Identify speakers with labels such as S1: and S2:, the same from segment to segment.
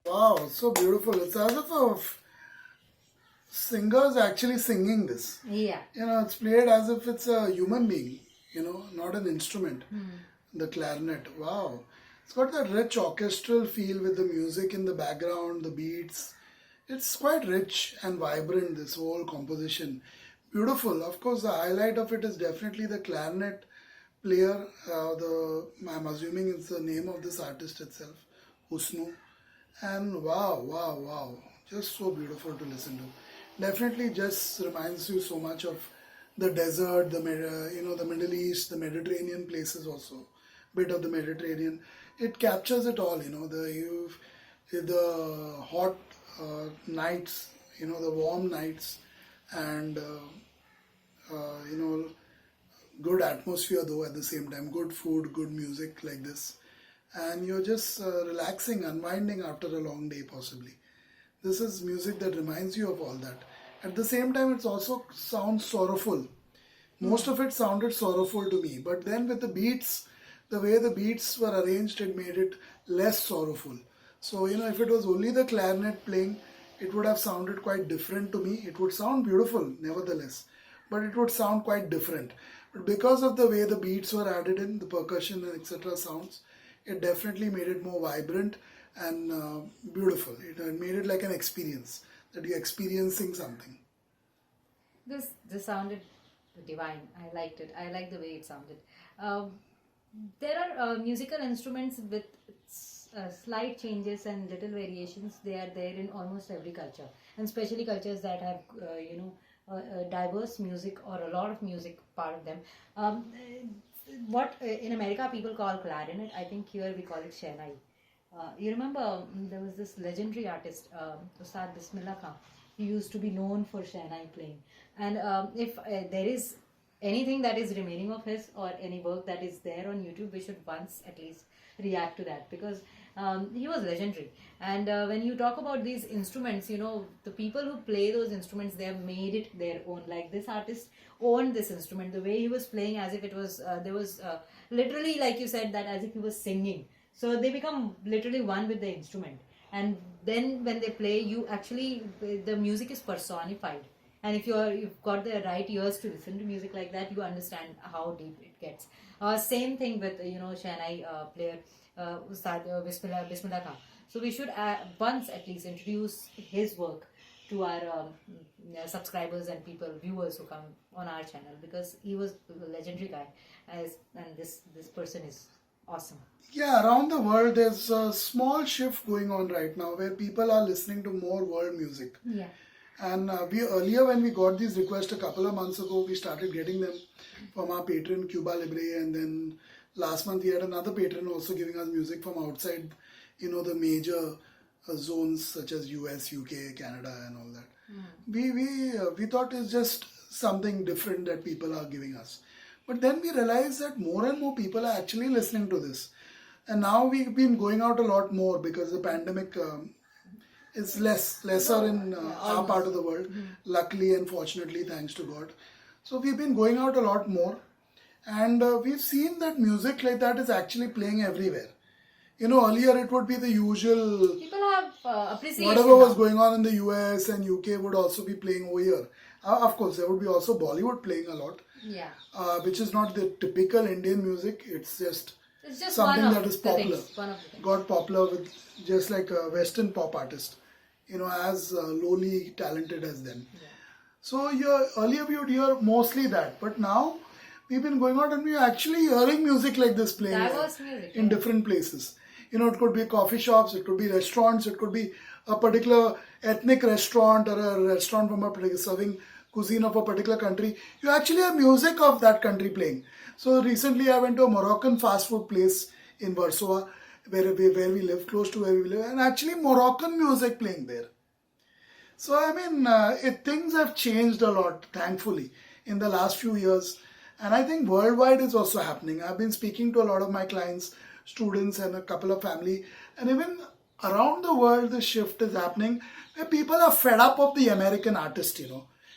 S1: Wow, so beautiful. It's as if a singer's actually singing this.
S2: Yeah.
S1: It's played as if it's a human being, not an instrument. The clarinet. Wow. It's got that rich orchestral feel with the music in the background, the beats. It's quite rich and vibrant, this whole composition. Beautiful. Of course, the highlight of it is definitely the clarinet player, I'm assuming it's the name of this artist itself, HÜSNÜ. And wow, wow, wow, just so beautiful to listen to. Definitely just reminds you so much of the desert, the Middle East, the Mediterranean places also, bit of the Mediterranean. It captures it all, the hot nights, the warm nights, and good atmosphere though at the same time, good food, good music like this, and you're just relaxing, unwinding after a long day possibly. This is music that reminds you of all that. At the same time, it also sounds sorrowful. Most of it sounded sorrowful to me, but then with the beats, the way the beats were arranged, it made it less sorrowful. So, if it was only the clarinet playing, it would have sounded quite different to me. It would sound beautiful, nevertheless, but it would sound quite different. But because of the way the beats were added in, the percussion and etc. sounds, it definitely made it more vibrant and beautiful. It made it like an experience, that you're experiencing something.
S2: This sounded divine. I liked it. I like the way it sounded. There are musical instruments with slight changes and little variations. They are there in almost every culture, and especially cultures that have diverse music or a lot of music part of them. What in America people call clarinet, I think here we call it shehnai. You remember there was this legendary artist, Ustad Bismillah Khan. He used to be known for shehnai playing. And if there is anything that is remaining of his or any work that is there on YouTube, we should once at least react to that, because he was legendary. And when you talk about these instruments, the people who play those instruments, they have made it their own. Like this artist owned this instrument. The way he was playing, as if it was, there was literally, like you said, that as if he was singing. So they become literally one with the instrument. And then when they play, the music is personified. And if you've got the right ears to listen to music like that, you understand how deep it gets. Same thing with shehnai player Ustad Bismillah Khan. So we should once at least introduce his work to our subscribers and viewers who come on our channel, because he was a legendary guy, and this person is awesome.
S1: Yeah, around the world there's a small shift going on right now where people are listening to more world music.
S2: Yeah.
S1: And earlier when we got these requests a couple of months ago, we started getting them from our patron Cuba Libre, and then last month we had another patron also giving us music from outside, the major zones such as US, UK, Canada and all that. We thought it's just something different that people are giving us. But then we realized that more and more people are actually listening to this. And now we've been going out a lot more because the pandemic is lesser in our part of the world, luckily and fortunately, thanks to God. So we've been going out a lot more, and we've seen that music like that is actually playing everywhere. Earlier it would be the usual,
S2: people have appreciation.
S1: Whatever was going on in the US and UK would also be playing over here. Of course, there would be also Bollywood playing a lot, which is not the typical Indian music. It's just something that is popular. Got popular with just like a Western pop artist, as lowly talented as them.
S2: Yeah.
S1: So earlier we would hear mostly that, but now we've been going out and we're actually hearing music like this playing in different places. It could be coffee shops, it could be restaurants, it could be a particular ethnic restaurant or a restaurant from a particular serving cuisine of a particular country. You actually have music of that country playing. So recently I went to a Moroccan fast food place in Warsaw, where we live, close to where we live, and actually Moroccan music playing there. So things have changed a lot, thankfully, in the last few years. And I think worldwide is also happening. I've been speaking to a lot of my clients, students and a couple of family, and even around the world the shift is happening where people are fed up of the American artist,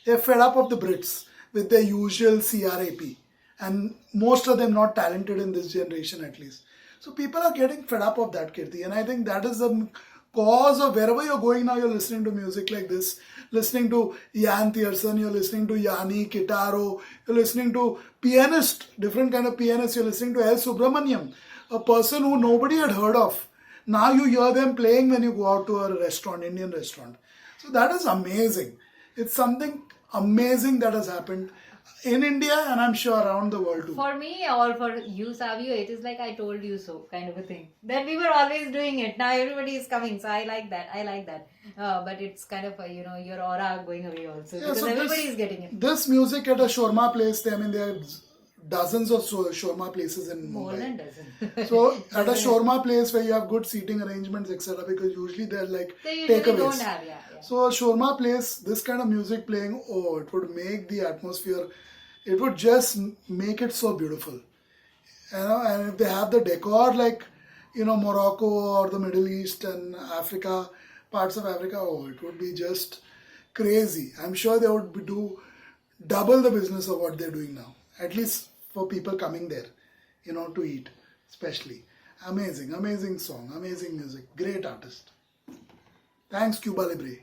S1: They're fed up of the Brits with their usual CRAP, and most of them not talented in this generation at least. So people are getting fed up of that, Kirti, and I think that is the cause of wherever you're going now, you're listening to music like this, listening to Jan Tiersen, you're listening to Yanni Kitaro, you're listening to different kind of pianists, you're listening to L. Subramaniam, a person who nobody had heard of. Now you hear them playing when you go out to a restaurant, Indian restaurant. So that is amazing. It's something amazing that has happened. in India, and I'm sure around the world too.
S2: For me or for you, Savio, it is like I told you so kind of a thing. That we were always doing it. Now everybody is coming, so I like that. I like that. But it's kind of a, your aura going away also, because everybody is getting it.
S1: This music at a shawarma place, I mean, there are dozens of shawarma places in
S2: More
S1: Mumbai.
S2: than dozen.
S1: So at a shawarma place where you have good seating arrangements, etc., because usually they're like
S2: They usually
S1: takeaways.
S2: don't have, yeah.
S1: So a shawarma place, this kind of music playing, oh, it would make the atmosphere, it would just make it so beautiful. And if they have the decor like, Morocco or the Middle East and Africa, parts of Africa, oh, it would be just crazy. I'm sure they would do double the business of what they're doing now. At least for people coming there, to eat, especially. Amazing, amazing song, amazing music, great artist. Thanks, Cuba Libre.